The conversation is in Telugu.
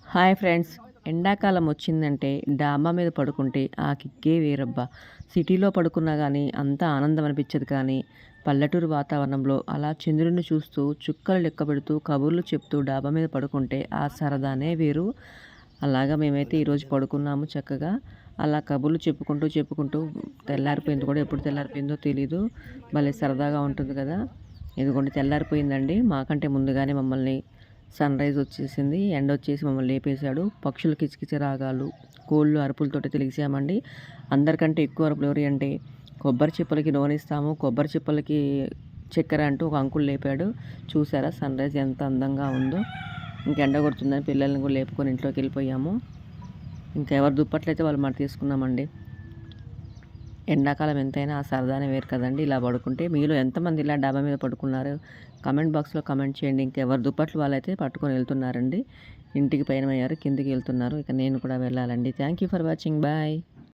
Hi friends. ఎండాకాలం వచ్చిందంటే డాబా మీద పడుకుంటే ఆ కిక్కే వేరబ్బా! సిటీలో పడుకున్నా గానీ అంత ఆనందం అనిపిచ్చదు కానీ, పల్లెటూరు వాతావరణంలో అలా చంద్రుడిని చూస్తూ, చుక్కలు లెక్కపెడుతూ, కబుర్లు చెప్తూ డాబా మీద పడుకుంటే ఆ సరదానే వేరు. అలాగా మేమైతే ఈరోజు పడుకున్నాము చక్కగా. అలా కబుర్లు చెప్పుకుంటూ తెల్లారిపోయింది కూడా. ఎప్పుడు తెల్లారిపోయిందో తెలీదు. భలే సరదాగా ఉంటుంది కదా! ఇదిగోండి తెల్లారిపోయిందండి. మాకంటే ముందుగానే మమ్మల్ని సన్‌రైజ్ వచ్చేసింది. ఎండొచ్చేసి మమ్మల్ని లేపేశాడు. పక్షుల కిచకిచ రాగాలు, కోళ్ళు అరుపులతోటైతే లెగిసామండి. అందరికంటే ఎక్కువ అరుపులు ఎవరియి అంటే, కొబ్బరి చిప్పలకి నూనె ఇస్తాము, కొబ్బరి చిప్పలకి చక్కెర అంటూ ఒక అంకుల్ లేపాడు. చూసారా సన్‌రైజ్ ఎంత అందంగా ఉందో. ఇంక ఎండ కొడుతుందని పిల్లల్ని కూడా లేపుకొని ఇంట్లోకెళ్ళిపోయాము. ఇంకా ఎవరి దుప్పట్లయితే వాళ్ళు మడతేసుకున్నామండి. ఎండాకాలం ఎంతైనా ఆ సరదానే వేరు కదండీ! ఇలా పడుకుంటే. మీలో ఎంతమంది ఇలా డాబా మీద పడుకున్నారు? కామెంట్ బాక్స్‌లో కామెంట్ చేయండి. ఇంకెవరి దుప్పట్లు వాళ్ళైతే పట్టుకొని వెళ్తున్నారండి. ఇంటికి పయనమయ్యారు. కిందికి వెళ్తున్నారు. ఇక నేను కూడా వెళ్ళాలండి. Thank you for watching. Bye.